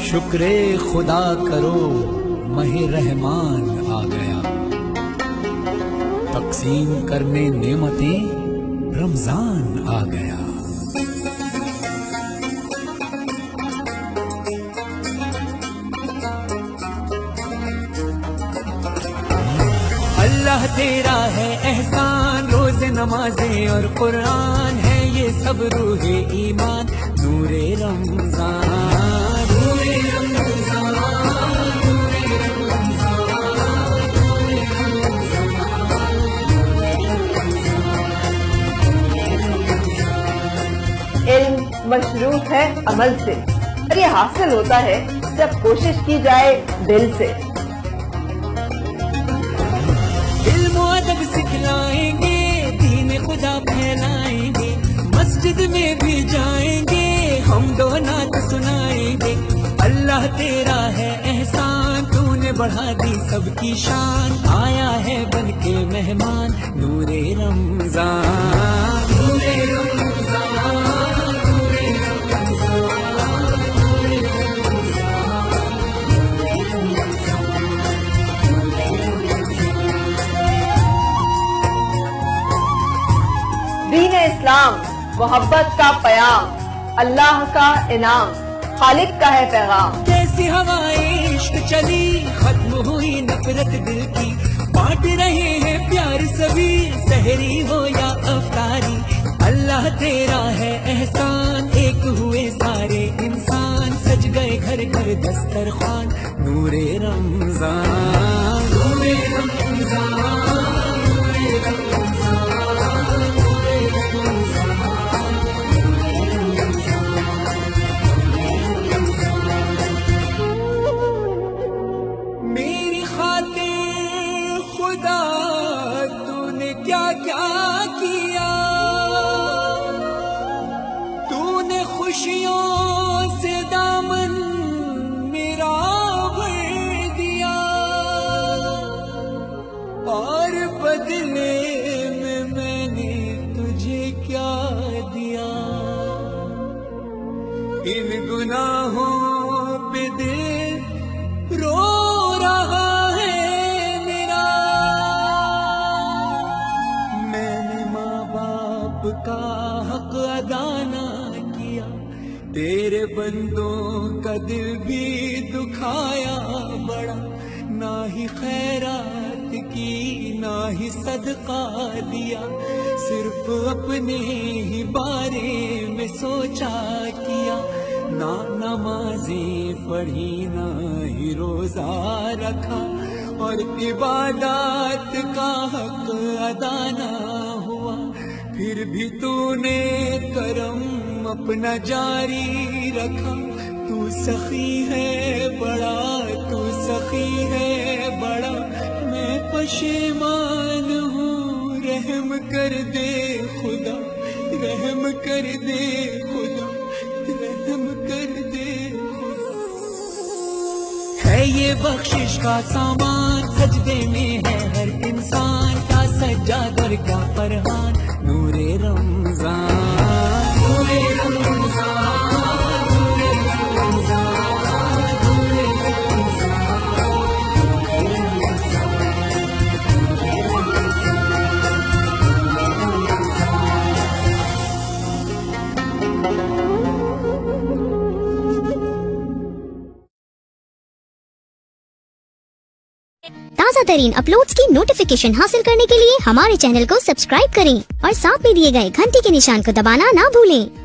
شکر خدا کرو ماہ رحمان آ گیا، تقسیم کرنے نعمتیں رمضان آ گیا۔ اللہ تیرا ہے احسان، روز نمازیں اور قرآن ہے یہ سب روح ایمان، نور رمضان، نور رمضان، علم مشروط ہے عمل سے، اور یہ حاصل ہوتا ہے جب کوشش کی جائے دل سے۔ علم و ادب سکھلائیں گے، دین خدا پھیلائیں گے، مسجد میں بھی جائیں گے، ہم دو نعت سنائیں گے۔ اللہ تیرا ہے احسان، تو نے بڑھا دی سب کی شان، آیا ہے بن کے مہمان، نور رمضان، نور رمضان، دین اسلام محبت کا پیام، اللہ کا انعام، خالق کا ہے پیغام۔ جیسی ہوائیں عشق چلی، ختم ہوئی نفرت دل کی، بانٹ رہے ہیں پیار سبھی، سحری ہو یا افطاری۔ اللہ تیرا ہے احسان، ایک ہوئے سارے انسان، سج گئے گھر گھر دسترخوان، نور رمضان، نور رمضان، نور رمضان۔ میری خاطر خدا تو نے کیا کیا کیا، تو نے خوشیوں سے دامن میرا بھر دیا، اور بدلے میں نے تجھے کیا دیا، ان گناہوں پہ دل رو رہا ہے میرا، میں نے ماں باپ کا حق ادا نہ کیا، تیرے بندوں کا دل بھی دکھایا بڑا، نہ ہی خیرات کی نہ ہی صدقہ دیا، صرف اپنے ہی بارے میں سوچا کیا، نہ نمازیں پڑھی نہ ہی روزہ رکھا، اور عبادات کا حق ادا نہ ہوا، پھر بھی تو نے کرم اپنا جاری رکھا، تو سخی ہے بڑا، تو سخی ہے بڑا، میں پشیمان ہوں، رحم کر دے خدا، رحم کر دے خدا، رحم کر دے خدا۔ ہے یہ بخشش کا سامان، سجدے میں ہے ہر انسان، کا سجادہ کا فرحان، نور رمضان، نور رمضان، نور رمضان، نور تازہ ترین اپلوڈز کی نوٹیفیکیشن حاصل کرنے کے لیے ہمارے چینل کو سبسکرائب کریں اور ساتھ میں دیے گئے گھنٹی کے نشان کو دبانا نہ بھولیں۔